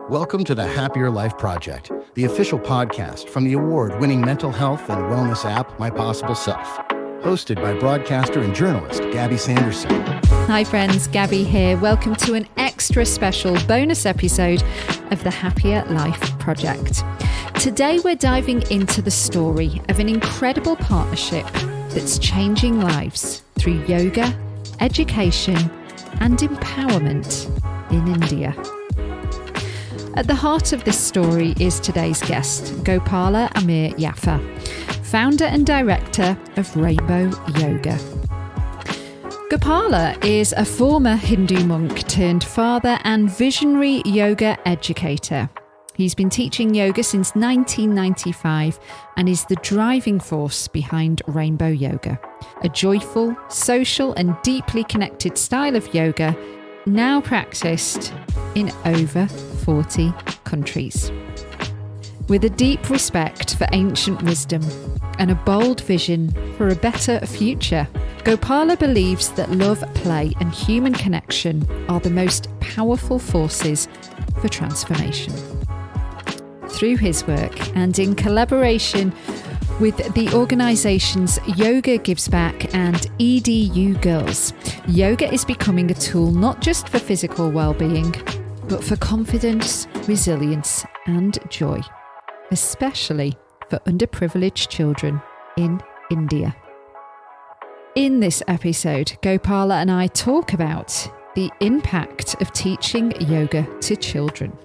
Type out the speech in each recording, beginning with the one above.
Welcome to the Happier Life Project, the official podcast from the award-winning mental health and wellness app, My Possible Self. Hosted by broadcaster and journalist Gabby Sanderson. Hi friends, Gabby here. Welcome to an extra special bonus episode of the Happier Life Project. Today we're diving into the story of an incredible partnership that's changing lives through yoga, education and empowerment in India. At the heart of this story is today's guest, Gopala Amir Yaffa, founder and director of Rainbow Yoga. Gopala is a former Hindu monk turned father and visionary yoga educator. He's been teaching yoga since 1995 and is the driving force behind Rainbow Yoga, a joyful, social and deeply connected style of yoga now practiced in over 40 countries. With a deep respect for ancient wisdom and a bold vision for a better future, Gopala believes that love, play and human connection are the most powerful forces for transformation. Through his work and in collaboration with the organisations Yoga Gives Back and Edu-GIRLS, yoga is becoming a tool not just for physical well-being, but for confidence, resilience and joy, especially for underprivileged children in India. In this episode, Gopala and I talk about the impact of teaching yoga to children.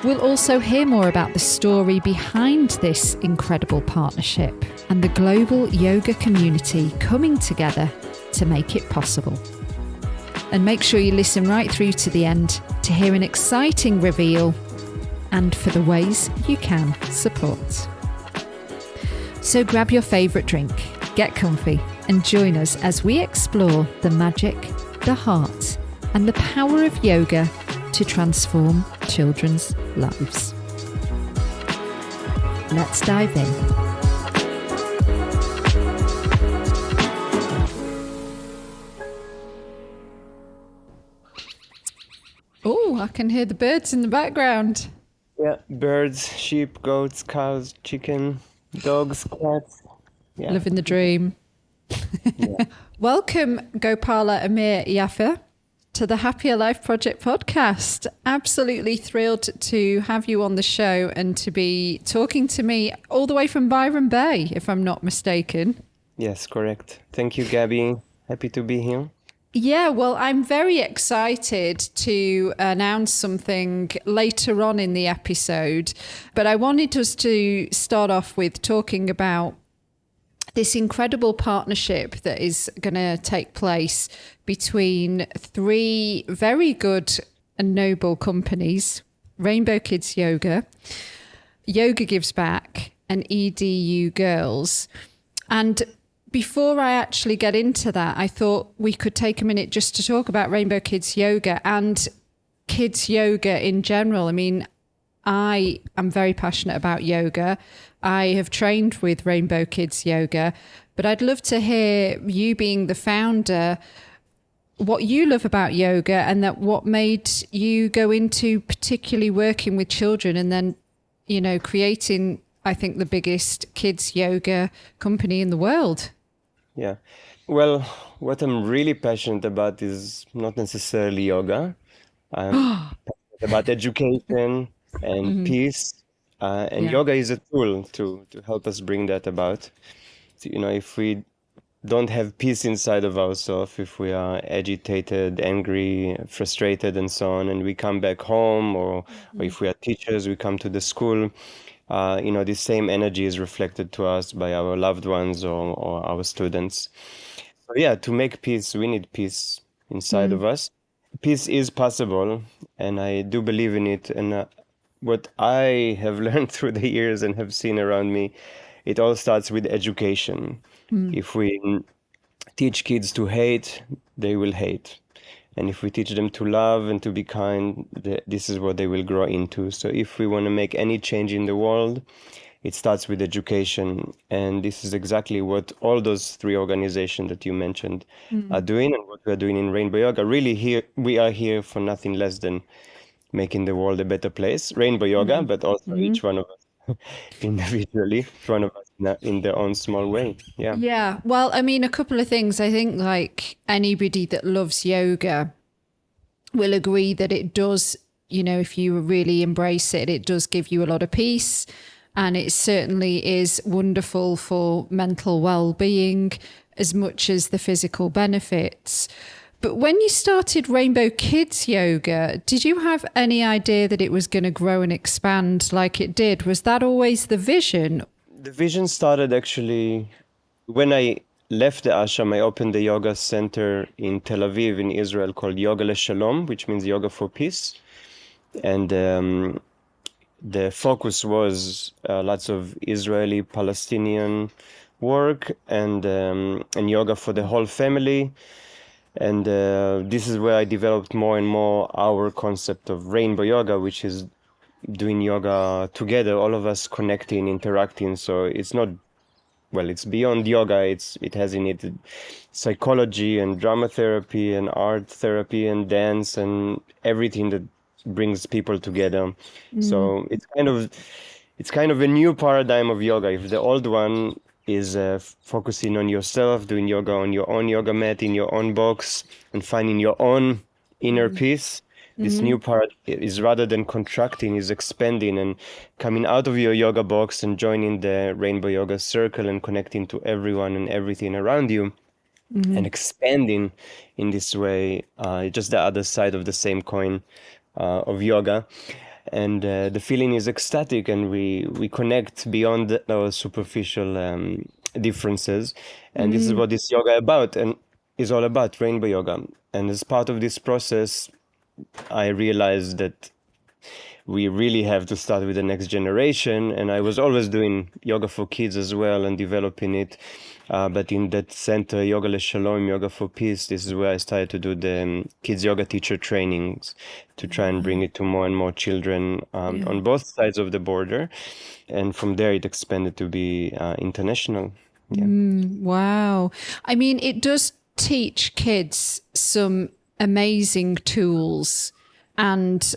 We'll also hear more about the story behind this incredible partnership and the global yoga community coming together to make it possible. And make sure you listen right through to the end to hear an exciting reveal and for the ways you can support. So grab your favourite drink, get comfy and join us as we explore the magic, the heart and the power of yoga to transform children's lives. Let's dive in. Oh, I can hear the birds in the background. Yeah, birds, sheep, goats, cows, chicken, dogs, cats. Yeah. Living the dream. Yeah. Welcome, Gopala Amir Yaffa, to the Happier Life Project podcast. Absolutely thrilled to have you on the show and to be talking to me all the way from Byron Bay, if I'm not mistaken. Yes, correct. Thank you, Gabby. Happy to be here. Yeah, well, I'm very excited to announce something later on in the episode, but I wanted us to start off with talking about this incredible partnership that is going to take place between three very good and noble companies, Rainbow Kids Yoga, Yoga Gives Back, and Edu-GIRLS. And before I actually get into that, I thought we could take a minute just to talk about Rainbow Kids Yoga and kids yoga in general. I mean, I am very passionate about yoga. I have trained with Rainbow Kids Yoga, but I'd love to hear, you being the founder, what you love about yoga and that what made you go into particularly working with children and then, you know, creating, I think, the biggest kids yoga company in the world. Yeah. Well, what I'm really passionate about is not necessarily yoga. I'm passionate about education and peace. And yoga is a tool to help us bring that about. So, you know, if we don't have peace inside of ourselves, if we are agitated, angry, frustrated, and so on, and we come back home, or if we are teachers, we come to the school, you know, the same energy is reflected to us by our loved ones or our students. So yeah, to make peace, we need peace inside of us. Peace is possible, and I do believe in it. And what I have learned through the years and have seen around me, it all starts with education. If we teach kids to hate, they will hate. And if we teach them to love and to be kind, this is what they will grow into. So if we want to make any change in the world, it starts with education. And this is exactly what all those three organizations that you mentioned are doing, and what we are doing in Rainbow Yoga. Really, we are here for nothing less than making the world a better place. Rainbow yoga, but also each one of us individually, each one of us in their own small way. Yeah. Yeah. Well, I mean, a couple of things. I think like anybody that loves yoga will agree that it does, you know, if you really embrace it, it does give you a lot of peace. And it certainly is wonderful for mental well-being as much as the physical benefits. But when you started Rainbow Kids Yoga, did you have any idea that it was going to grow and expand like it did? Was that always the vision? The vision started actually when I left the ashram. I opened the yoga center in Tel Aviv in Israel called Yoga LeShalom, which means yoga for peace. And the focus was lots of Israeli Palestinian work and yoga for the whole family. And this is where I developed more and more our concept of rainbow yoga, which is doing yoga together, all of us connecting, interacting. So it's not, well, it's beyond yoga. It has in it psychology and drama therapy and art therapy and dance and everything that brings people together. So it's kind of a new paradigm of yoga. If the old one is focusing on yourself, doing yoga on your own yoga mat in your own box and finding your own inner peace. This new part is, rather than contracting, is expanding and coming out of your yoga box and joining the rainbow yoga circle and connecting to everyone and everything around you and expanding in this way, just the other side of the same coin of yoga. And the feeling is ecstatic, and we connect beyond our superficial differences. And this is what this yoga about and is all about, rainbow yoga. And as part of this process, I realized that we really have to start with the next generation. And I was always doing yoga for kids as well and developing it. But in that center, Yoga LeShalom, Yoga for Peace, this is where I started to do the kids yoga teacher trainings to try and bring it to more and more children on both sides of the border. And from there, it expanded to be international. Yeah. Wow. I mean, it does teach kids some amazing tools and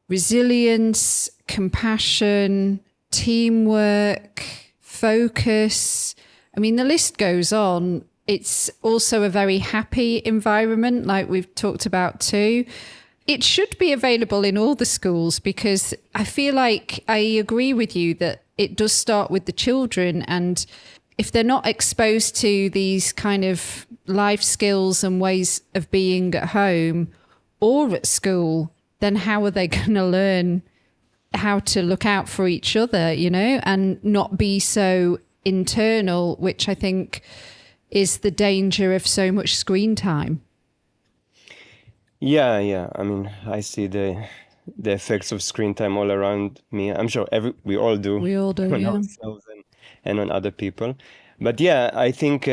resilience, compassion, teamwork, focus. I mean, the list goes on. It's also a very happy environment, like we've talked about too. It should be available in all the schools, because I feel like I agree with you that it does start with the children. And if they're not exposed to these kind of life skills and ways of being at home or at school, then how are they going to learn how to look out for each other, you know, and not be so internal, which I think is the danger of so much screen time. Yeah. I mean, I see the effects of screen time all around me. I'm sure we all do. We all do, on yeah. ourselves and on other people. But yeah, I think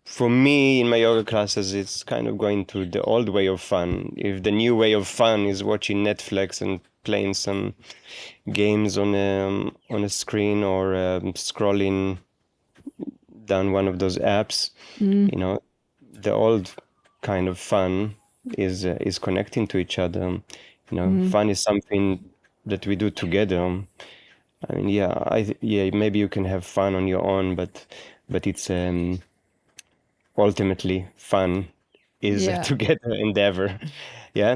for me in my yoga classes, it's kind of going to the old way of fun. If the new way of fun is watching Netflix and playing some games on a screen or scrolling down one of those apps, you know, the old kind of fun is connecting to each other. You know, fun is something that we do together. I mean, yeah, maybe you can have fun on your own, but it's ultimately fun is a together endeavor. Yeah,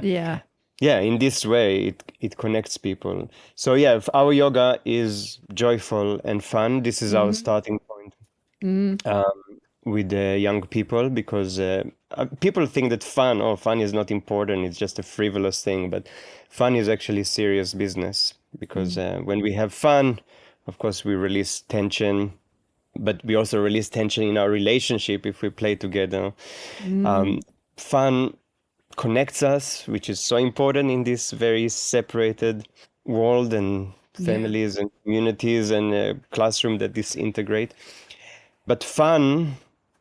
in this way it connects people. So yeah, if our yoga is joyful and fun, this is our starting point with the young people, because people think that fun is not important, it's just a frivolous thing, but fun is actually serious business, because when we have fun, of course we release tension, but we also release tension in our relationship if we play together. Fun connects us, which is so important in this very separated world and families and communities and a classroom that disintegrate. But fun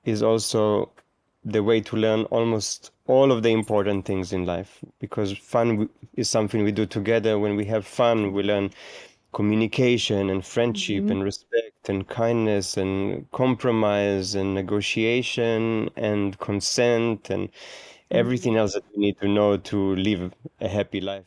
is also the way to learn almost all of the important things in life, because fun is something we do together. When we have fun, we learn communication and friendship and respect and kindness and compromise and negotiation and consent and everything else that we need to know to live a happy life.